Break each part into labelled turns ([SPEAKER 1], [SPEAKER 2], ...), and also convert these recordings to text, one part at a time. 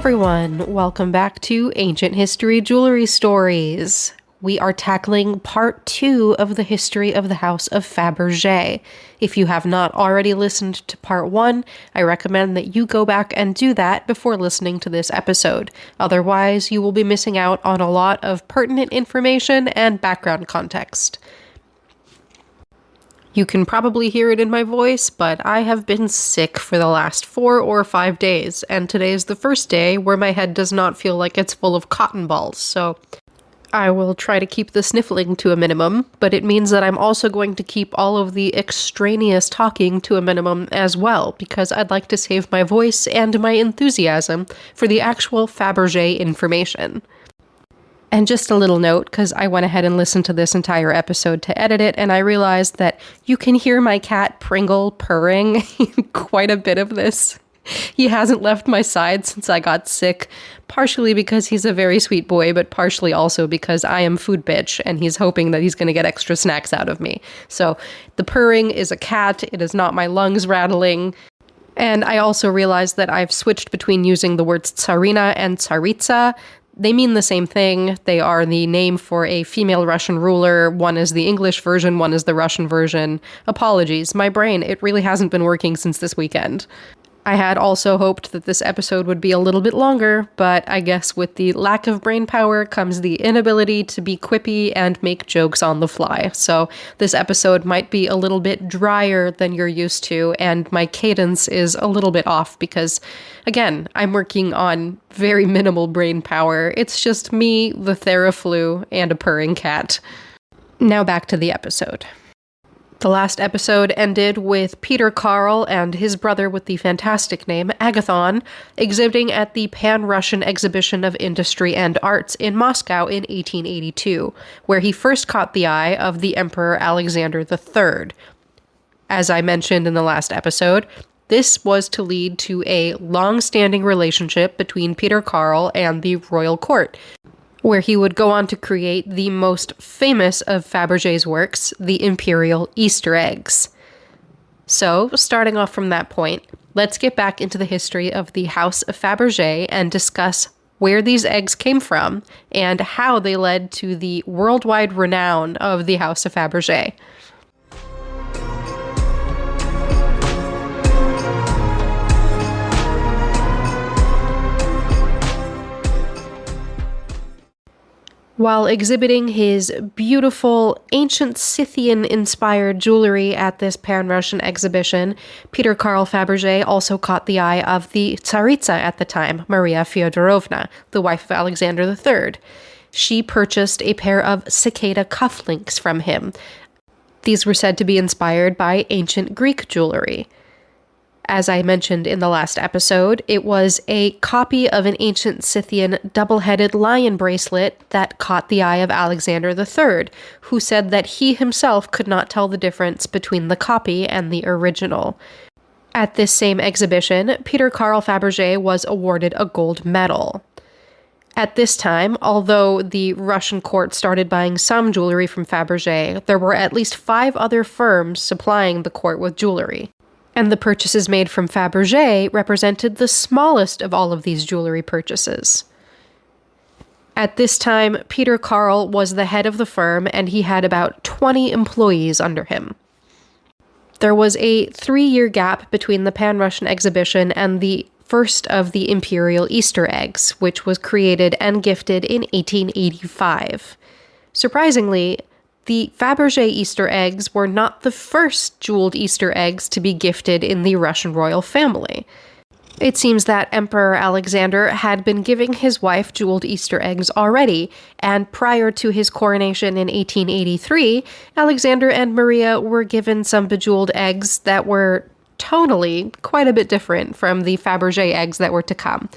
[SPEAKER 1] everyone, welcome back to Ancient History Jewelry Stories. We are tackling part 2 of the history of the House of Fabergé. If you have not already listened to part 1, I recommend that you go back and do that before listening to this episode. Otherwise, you will be missing out on a lot of pertinent information and background context. You can probably hear it in my voice, but I have been sick for the last 4 or 5 days, and today is the first day where my head does not feel like it's full of cotton balls, so I will try to keep the sniffling to a minimum, but it means that I'm also going to keep all of the extraneous talking to a minimum as well, because I'd like to save my voice and my enthusiasm for the actual Fabergé information. And just a little note, because I went ahead and listened to this entire episode to edit it, and I realized that you can hear my cat Pringle purring in quite a bit of this. He hasn't left my side since I got sick, partially because he's a very sweet boy, but partially also because I am food bitch, and he's hoping that he's going to get extra snacks out of me. So the purring is a cat, it is not my lungs rattling. And I also realized that I've switched between using the words tsarina and tsaritsa. They mean the same thing. They are the name for a female Russian ruler. One is the English version, one is the Russian version. Apologies, my brain, it really hasn't been working since this weekend. I had also hoped that this episode would be a little bit longer, but I guess with the lack of brain power comes the inability to be quippy and make jokes on the fly. So this episode might be a little bit drier than you're used to, and my cadence is a little bit off because, again, I'm working on very minimal brain power. It's just me, the Theraflu, and a purring cat. Now back to the episode. The last episode ended with Peter Carl and his brother with the fantastic name Agathon exhibiting at the Pan-Russian Exhibition of Industry and Arts in Moscow in 1882, where he first caught the eye of the Emperor Alexander III. As I mentioned in the last episode, this was to lead to a long-standing relationship between Peter Carl and the royal court, where he would go on to create the most famous of Fabergé's works, the Imperial Easter Eggs. So, starting off from that point, let's get back into the history of the House of Fabergé and discuss where these eggs came from and how they led to the worldwide renown of the House of Fabergé. While exhibiting his beautiful, ancient Scythian-inspired jewelry at this Pan-Russian exhibition, Peter Carl Fabergé also caught the eye of the Tsaritsa at the time, Maria Fyodorovna, the wife of Alexander III. She purchased a pair of cicada cufflinks from him. These were said to be inspired by ancient Greek jewelry. As I mentioned in the last episode, it was a copy of an ancient Scythian double-headed lion bracelet that caught the eye of Alexander III, who said that he himself could not tell the difference between the copy and the original. At this same exhibition, Peter Carl Fabergé was awarded a gold medal. At this time, although the Russian court started buying some jewelry from Fabergé, there were at least 5 other firms supplying the court with jewelry. And the purchases made from Fabergé represented the smallest of all of these jewelry purchases. At this time, Peter Carl was the head of the firm, and he had about 20 employees under him. There was a 3-year gap between the Pan-Russian exhibition and the first of the Imperial Easter Eggs, which was created and gifted in 1885. Surprisingly, the Fabergé Easter eggs were not the first jeweled Easter eggs to be gifted in the Russian royal family. It seems that Emperor Alexander had been giving his wife jeweled Easter eggs already, and prior to his coronation in 1883, Alexander and Maria were given some bejeweled eggs that were tonally quite a bit different from the Fabergé eggs that were to come.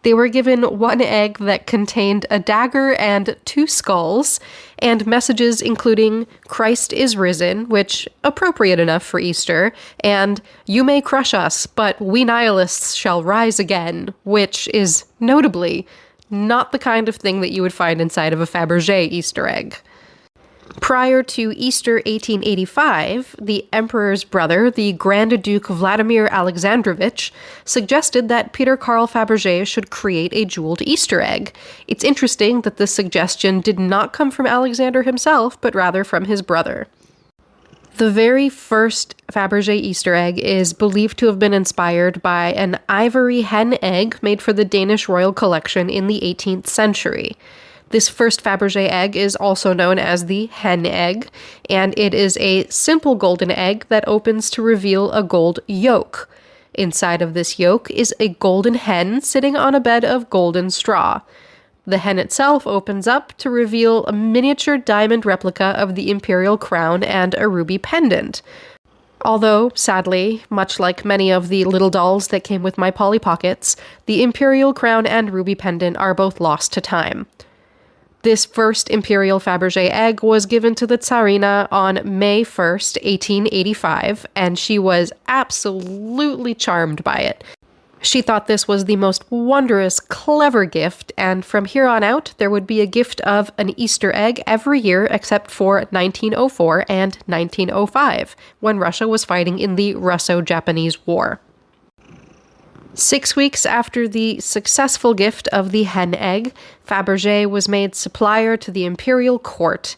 [SPEAKER 1] They were given one egg that contained a dagger and 2 skulls, and messages including "Christ is risen," which appropriate enough for Easter, and "You may crush us, but we nihilists shall rise again," which is notably not the kind of thing that you would find inside of a Fabergé Easter egg. Prior to Easter 1885, the emperor's brother, the Grand Duke Vladimir Alexandrovich, suggested that Peter Carl Fabergé should create a jeweled Easter egg. It's interesting that this suggestion did not come from Alexander himself, but rather from his brother. The very first Fabergé Easter egg is believed to have been inspired by an ivory hen egg made for the Danish royal collection in the 18th century. This first Fabergé egg is also known as the hen egg, and it is a simple golden egg that opens to reveal a gold yolk. Inside of this yolk is a golden hen sitting on a bed of golden straw. The hen itself opens up to reveal a miniature diamond replica of the imperial crown and a ruby pendant. Although, sadly, much like many of the little dolls that came with my Polly Pockets, the imperial crown and ruby pendant are both lost to time. This first Imperial Fabergé egg was given to the Tsarina on May 1st, 1885, and she was absolutely charmed by it. She thought this was the most wondrous, clever gift, and from here on out, there would be a gift of an Easter egg every year except for 1904 and 1905, when Russia was fighting in the Russo-Japanese War. 6 weeks after the successful gift of the hen egg, Fabergé was made supplier to the imperial court.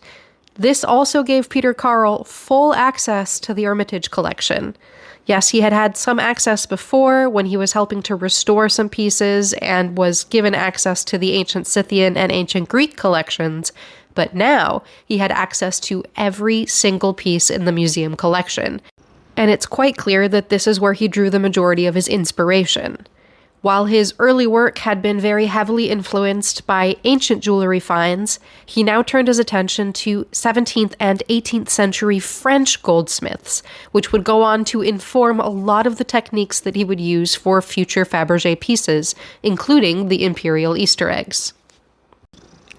[SPEAKER 1] This also gave Peter Carl full access to the Hermitage collection. Yes, he had had some access before when he was helping to restore some pieces and was given access to the ancient Scythian and ancient Greek collections, but now he had access to every single piece in the museum collection. And it's quite clear that this is where he drew the majority of his inspiration. While his early work had been very heavily influenced by ancient jewelry finds, he now turned his attention to 17th and 18th century French goldsmiths, which would go on to inform a lot of the techniques that he would use for future Fabergé pieces, including the Imperial Easter Eggs.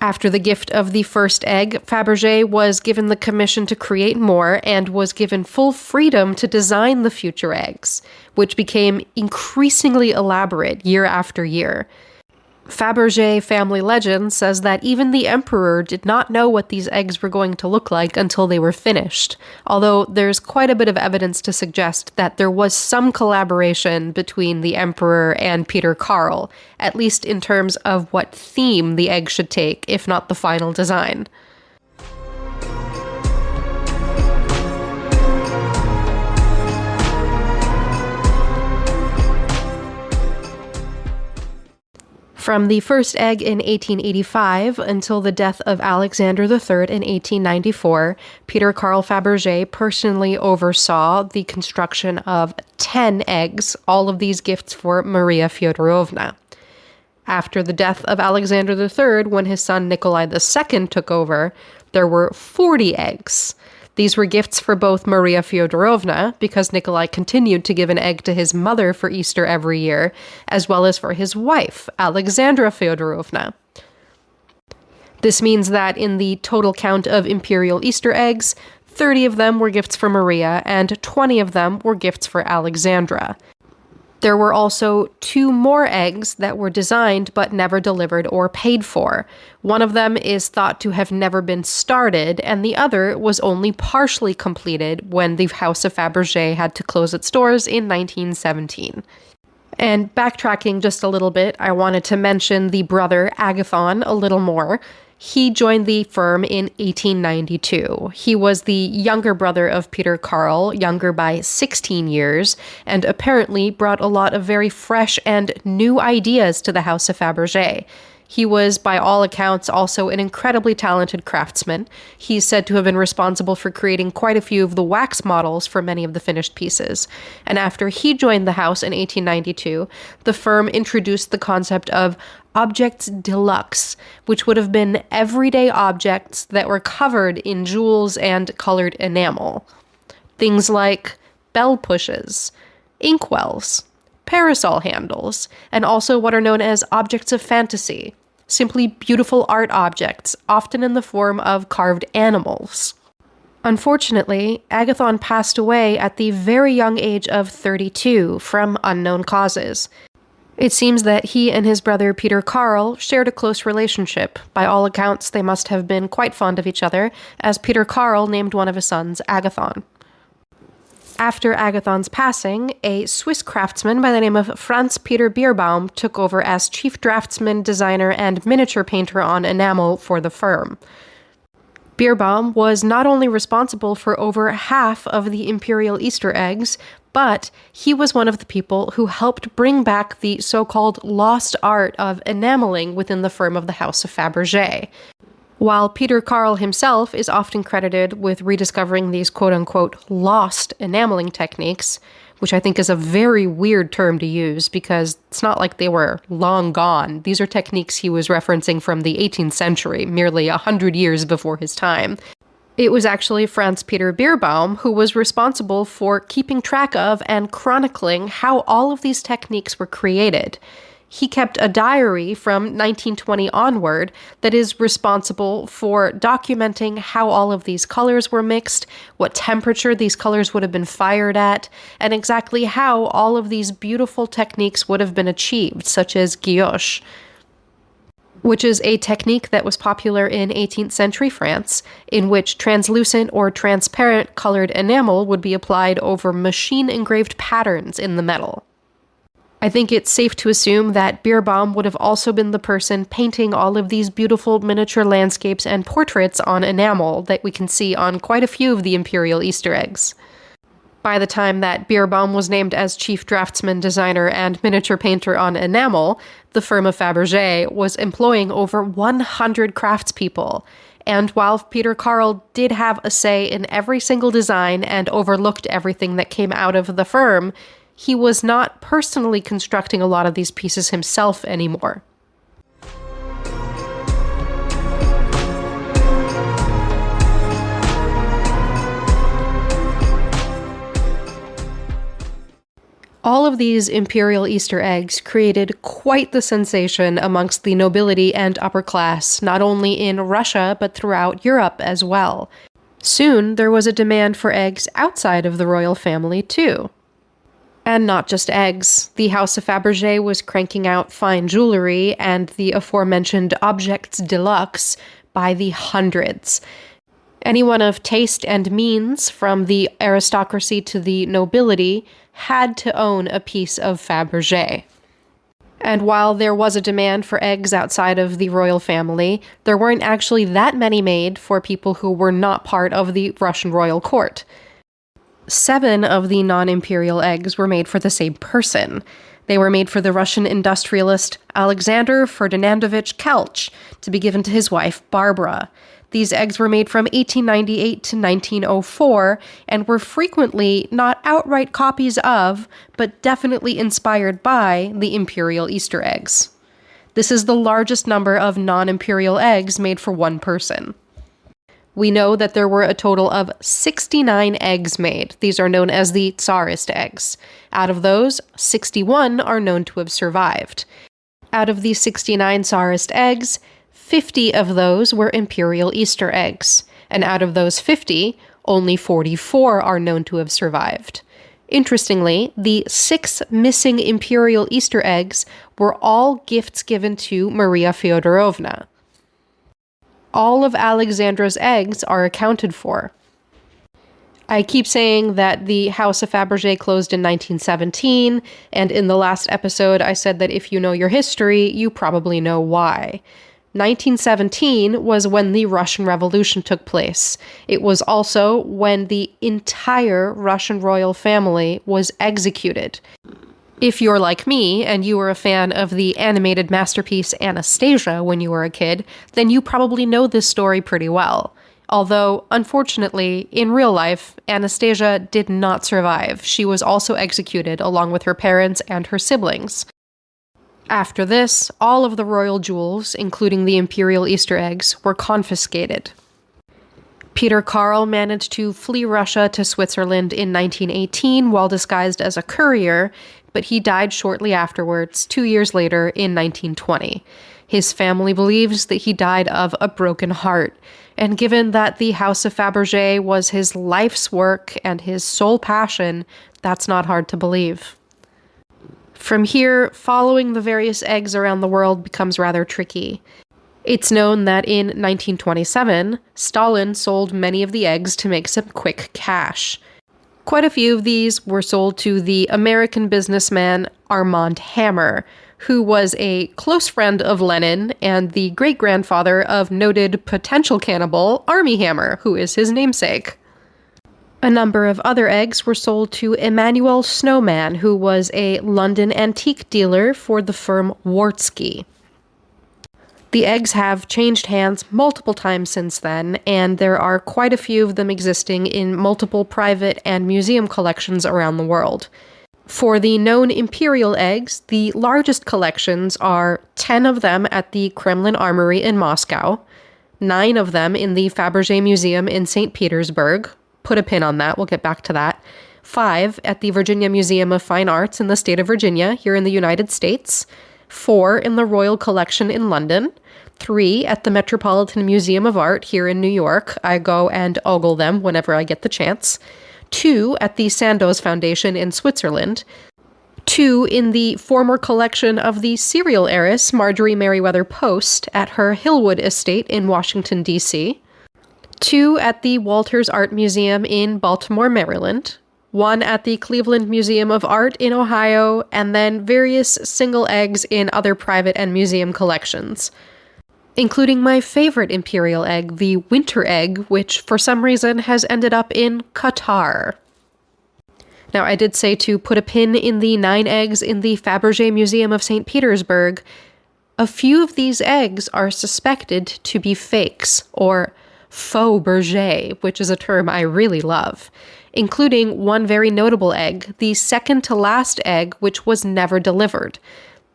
[SPEAKER 1] After the gift of the first egg, Fabergé was given the commission to create more and was given full freedom to design the future eggs, which became increasingly elaborate year after year. Fabergé family legend says that even the emperor did not know what these eggs were going to look like until they were finished, although there's quite a bit of evidence to suggest that there was some collaboration between the emperor and Peter Carl, at least in terms of what theme the egg should take, if not the final design. From the first egg in 1885 until the death of Alexander III in 1894, Peter Carl Fabergé personally oversaw the construction of 10 eggs, all of these gifts for Maria Fyodorovna. After the death of Alexander III, when his son Nikolai II took over, there were 40 eggs. These were gifts for both Maria Fyodorovna, because Nikolai continued to give an egg to his mother for Easter every year, as well as for his wife, Alexandra Fyodorovna. This means that in the total count of Imperial Easter eggs, 30 of them were gifts for Maria, and 20 of them were gifts for Alexandra. There were also 2 more eggs that were designed but never delivered or paid for. One of them is thought to have never been started, and the other was only partially completed when the House of Fabergé had to close its doors in 1917. And backtracking just a little bit, I wanted to mention the brother Agathon a little more. He joined the firm in 1892. He was the younger brother of Peter Carl, younger by 16 years, and apparently brought a lot of very fresh and new ideas to the House of Fabergé. He was, by all accounts, also an incredibly talented craftsman. He's said to have been responsible for creating quite a few of the wax models for many of the finished pieces. And after he joined the house in 1892, the firm introduced the concept of objects deluxe, which would have been everyday objects that were covered in jewels and colored enamel. Things like bell pushes, inkwells, parasol handles, and also what are known as objects of fantasy, simply beautiful art objects, often in the form of carved animals. Unfortunately, Agathon passed away at the very young age of 32 from unknown causes. It seems that he and his brother Peter Carl shared a close relationship. By all accounts, they must have been quite fond of each other, as Peter Carl named one of his sons Agathon. After Agathon's passing, a Swiss craftsman by the name of Franz Peter Bierbaum took over as chief draftsman, designer, and miniature painter on enamel for the firm. Bierbaum was not only responsible for over half of the Imperial Easter eggs, but he was one of the people who helped bring back the so-called lost art of enameling within the firm of the House of Fabergé. While Peter Carl himself is often credited with rediscovering these quote-unquote lost enameling techniques, which I think is a very weird term to use because it's not like they were long gone. These are techniques he was referencing from the 18th century, merely 100 years before his time. It was actually Franz Peter Bierbaum who was responsible for keeping track of and chronicling how all of these techniques were created. He kept a diary from 1920 onward that is responsible for documenting how all of these colors were mixed, what temperature these colors would have been fired at, and exactly how all of these beautiful techniques would have been achieved, such as gouache, which is a technique that was popular in 18th century France, in which translucent or transparent colored enamel would be applied over machine-engraved patterns in the metal. I think it's safe to assume that Bierbaum would have also been the person painting all of these beautiful miniature landscapes and portraits on enamel that we can see on quite a few of the Imperial Easter eggs. By the time that Bierbaum was named as chief draftsman, designer, and miniature painter on enamel, the firm of Fabergé was employing over 100 craftspeople. And while Peter Carl did have a say in every single design and overlooked everything that came out of the firm, he was not personally constructing a lot of these pieces himself anymore. All of these Imperial Easter eggs created quite the sensation amongst the nobility and upper class, not only in Russia but throughout Europe as well. Soon, there was a demand for eggs outside of the royal family, too. And not just eggs. The House of Fabergé was cranking out fine jewelry and the aforementioned objects deluxe by the hundreds. Anyone of taste and means, from the aristocracy to the nobility, had to own a piece of Fabergé. And while there was a demand for eggs outside of the royal family, there weren't actually that many made for people who were not part of the Russian royal court. 7 of the non-imperial eggs were made for the same person. They were made for the Russian industrialist Alexander Ferdinandovich Kelch to be given to his wife Barbara. These eggs were made from 1898 to 1904 and were frequently not outright copies of, but definitely inspired by, the Imperial Easter eggs. This is the largest number of non-imperial eggs made for one person. We know that there were a total of 69 eggs made. These are known as the Tsarist eggs. Out of those, 61 are known to have survived. Out of the 69 Tsarist eggs, 50 of those were Imperial Easter eggs. And out of those 50, only 44 are known to have survived. Interestingly, the 6 missing Imperial Easter eggs were all gifts given to Maria Feodorovna. All of Alexandra's eggs are accounted for. I keep saying that the House of Fabergé closed in 1917, and in the last episode I said that if you know your history, you probably know why. 1917 was when the Russian Revolution took place. It was also when the entire Russian royal family was executed. If you're like me, and you were a fan of the animated masterpiece Anastasia when you were a kid, then you probably know this story pretty well. Although, unfortunately, in real life, Anastasia did not survive. She was also executed along with her parents and her siblings. After this, all of the royal jewels, including the Imperial Easter eggs, were confiscated. Peter Carl managed to flee Russia to Switzerland in 1918 while disguised as a courier, but he died shortly afterwards, 2 years later in 1920. His family believes that he died of a broken heart, and given that the House of Fabergé was his life's work and his sole passion, that's not hard to believe. From here, following the various eggs around the world becomes rather tricky. It's known that in 1927, Stalin sold many of the eggs to make some quick cash. Quite a few of these were sold to the American businessman Armand Hammer, who was a close friend of Lenin and the great-grandfather of noted potential cannibal Armie Hammer, who is his namesake. A number of other eggs were sold to Emanuel Snowman, who was a London antique dealer for the firm Wartsky. The eggs have changed hands multiple times since then, and there are quite a few of them existing in multiple private and museum collections around the world. For the known imperial eggs, the largest collections are 10 of them at the Kremlin Armory in Moscow, 9 of them in the Fabergé Museum in St. Petersburg. Put a pin on that, we'll get back to that. 5 at the Virginia Museum of Fine Arts in the state of Virginia, here in the United States. 4 in the Royal Collection in London. 3 at the Metropolitan Museum of Art here in New York. I go and ogle them whenever I get the chance. 2 at the Sandoz Foundation in Switzerland. 2 in the former collection of the serial heiress Marjorie Merriweather Post at her Hillwood estate in Washington, D.C. 2 at the Walters Art Museum in Baltimore, Maryland. 1 at the Cleveland Museum of Art in Ohio, and then various single eggs in other private and museum collections, including my favorite imperial egg, the winter egg, which for some reason has ended up in Qatar. Now, I did say to put a pin in the 9 eggs in the Fabergé Museum of St. Petersburg. A few of these eggs are suspected to be fakes, or Fabergé, which is a term I really love, including one very notable egg, the second to last egg, which was never delivered.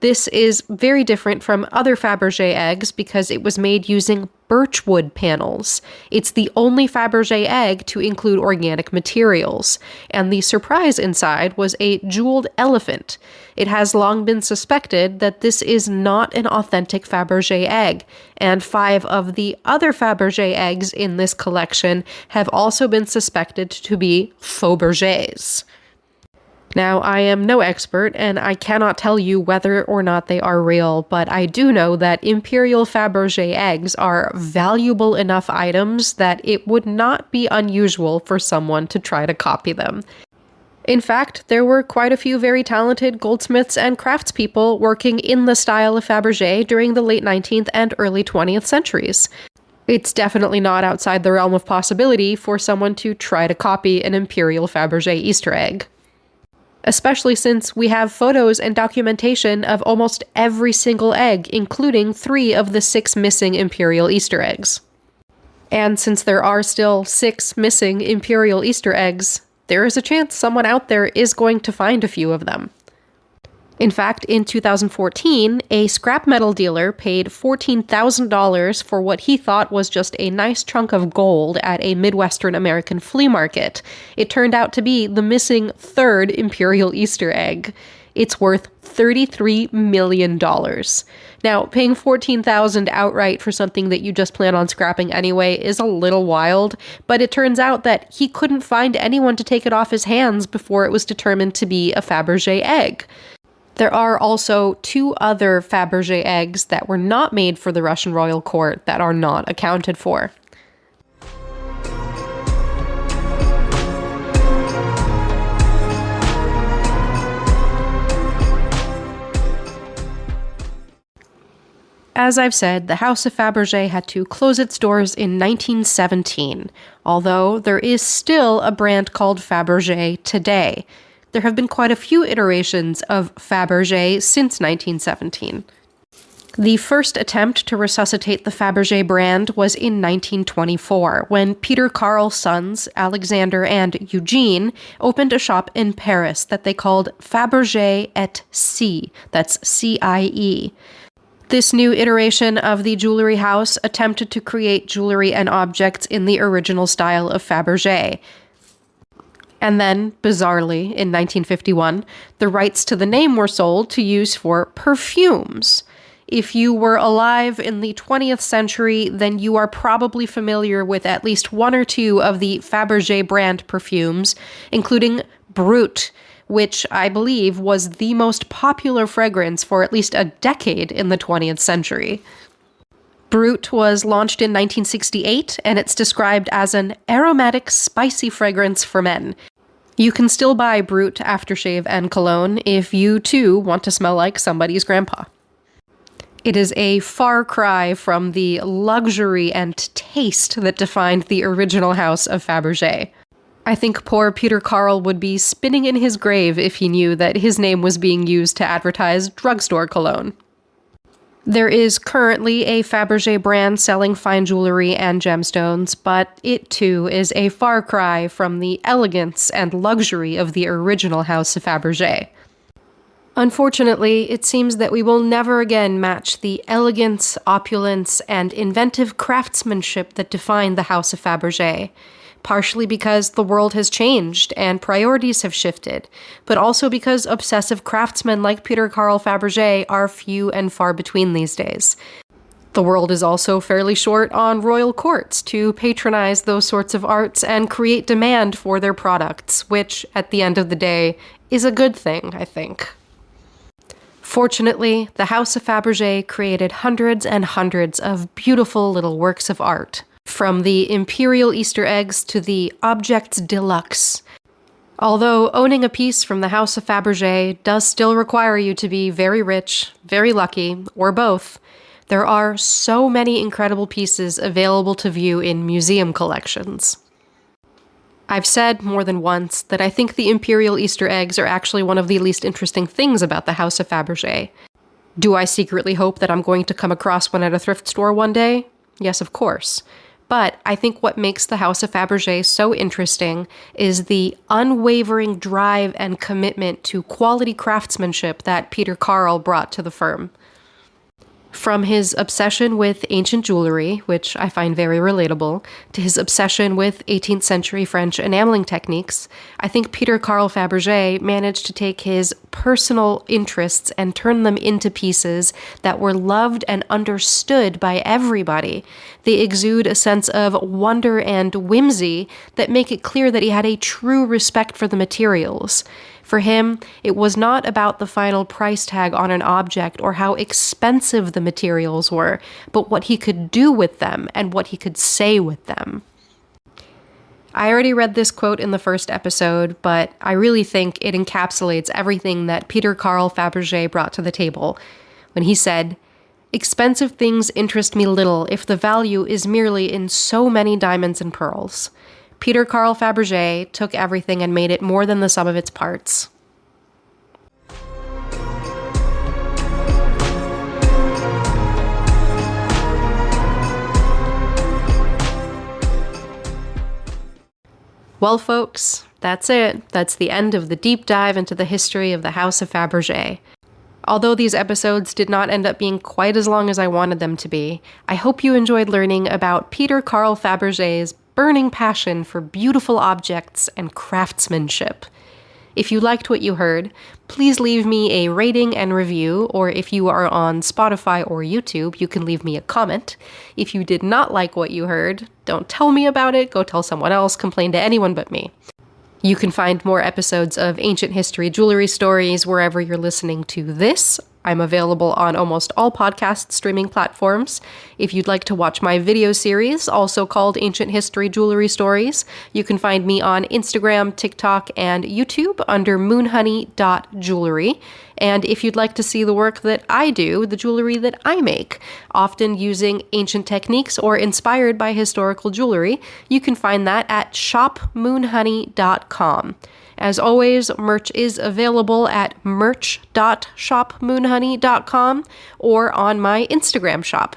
[SPEAKER 1] This is very different from other Fabergé eggs because it was made using birchwood panels. It's the only Fabergé egg to include organic materials, and the surprise inside was a jeweled elephant. It has long been suspected that this is not an authentic Fabergé egg, and 5 of the other Fabergé eggs in this collection have also been suspected to be Fabergés. Now, I am no expert, and I cannot tell you whether or not they are real, but I do know that Imperial Fabergé eggs are valuable enough items that it would not be unusual for someone to try to copy them. In fact, there were quite a few very talented goldsmiths and craftspeople working in the style of Fabergé during the late 19th and early 20th centuries. It's definitely not outside the realm of possibility for someone to try to copy an Imperial Fabergé Easter egg, especially since we have photos and documentation of almost every single egg, including 3 of the 6 missing Imperial Easter eggs. And since there are still 6 missing Imperial Easter eggs, there is a chance someone out there is going to find a few of them. In fact, in 2014, a scrap metal dealer paid $14,000 for what he thought was just a nice chunk of gold at a Midwestern American flea market. It turned out to be the missing 3rd Imperial Easter egg. It's worth $33 million. Now, paying $14,000 outright for something that you just plan on scrapping anyway is a little wild, but it turns out that he couldn't find anyone to take it off his hands before it was determined to be a Fabergé egg. There are also 2 other Fabergé eggs that were not made for the Russian royal court that are not accounted for. As I've said, the House of Fabergé had to close its doors in 1917, although there is still a brand called Fabergé today. There have been quite a few iterations of Fabergé since 1917. The first attempt to resuscitate the Fabergé brand was in 1924, when Peter Carl's sons, Alexander and Eugene, opened a shop in Paris that they called Fabergé et Cie, that's C-I-E. This new iteration of the jewelry house attempted to create jewelry and objects in the original style of Fabergé. And then, bizarrely, in 1951, the rights to the name were sold to use for perfumes. If you were alive in the 20th century, then you are probably familiar with at least 1 or 2 of the Fabergé brand perfumes, including Brut, which I believe was the most popular fragrance for at least a decade in the 20th century. Brut was launched in 1968, and it's described as an aromatic, spicy fragrance for men. You can still buy Brut aftershave and cologne if you, too, want to smell like somebody's grandpa. It is a far cry from the luxury and taste that defined the original House of Fabergé. I think poor Peter Carl would be spinning in his grave if he knew that his name was being used to advertise drugstore cologne. There is currently a Fabergé brand selling fine jewelry and gemstones, but it too is a far cry from the elegance and luxury of the original House of Fabergé. Unfortunately, it seems that we will never again match the elegance, opulence, and inventive craftsmanship that defined the House of Fabergé, partially because the world has changed and priorities have shifted, but also because obsessive craftsmen like Peter Carl Fabergé are few and far between these days. The world is also fairly short on royal courts to patronize those sorts of arts and create demand for their products, which, at the end of the day, is a good thing, I think. Fortunately, the House of Fabergé created hundreds and hundreds of beautiful little works of art, from the Imperial Easter Eggs to the Objects Deluxe. Although owning a piece from the House of Fabergé does still require you to be very rich, very lucky, or both, there are so many incredible pieces available to view in museum collections. I've said more than once that I think the Imperial Easter Eggs are actually one of the least interesting things about the House of Fabergé. Do I secretly hope that I'm going to come across one at a thrift store one day? Yes, of course. But I think what makes the House of Fabergé so interesting is the unwavering drive and commitment to quality craftsmanship that Peter Carl brought to the firm. From his obsession with ancient jewelry, which I find very relatable, to his obsession with 18th century French enameling techniques, I think Peter Carl Fabergé managed to take his personal interests and turn them into pieces that were loved and understood by everybody. They exude a sense of wonder and whimsy that make it clear that he had a true respect for the materials. For him, it was not about the final price tag on an object or how expensive the materials were, but what he could do with them and what he could say with them. I already read this quote in the first episode, but I really think it encapsulates everything that Peter Carl Fabergé brought to the table when he said, "Expensive things interest me little if the value is merely in so many diamonds and pearls." Peter Carl Fabergé took everything and made it more than the sum of its parts. Well, folks, that's it. That's the end of the deep dive into the history of the House of Fabergé. Although these episodes did not end up being quite as long as I wanted them to be, I hope you enjoyed learning about Peter Carl Fabergé's burning passion for beautiful objects and craftsmanship. If you liked what you heard, please leave me a rating and review, or if you are on Spotify or YouTube, you can leave me a comment. If you did not like what you heard, don't tell me about it, go tell someone else, complain to anyone but me. You can find more episodes of Ancient History Jewelry Stories wherever you're listening to this. I'm available on almost all podcast streaming platforms. If you'd like to watch my video series, also called Ancient History Jewelry Stories, you can find me on Instagram, TikTok, and YouTube under moonhoney.jewelry. And if you'd like to see the work that I do, the jewelry that I make, often using ancient techniques or inspired by historical jewelry, you can find that at shopmoonhoney.com. As always, merch is available at merch.shopmoonhoney.com or on my Instagram shop.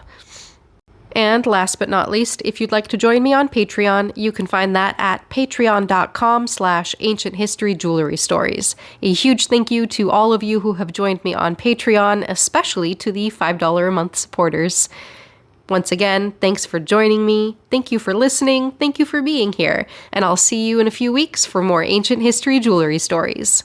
[SPEAKER 1] And last but not least, if you'd like to join me on Patreon, you can find that at patreon.com/ancienthistoryjewelrystories. A huge thank you to all of you who have joined me on Patreon, especially to the $5 a month supporters. Once again, thanks for joining me, thank you for listening, thank you for being here, and I'll see you in a few weeks for more ancient history jewelry stories.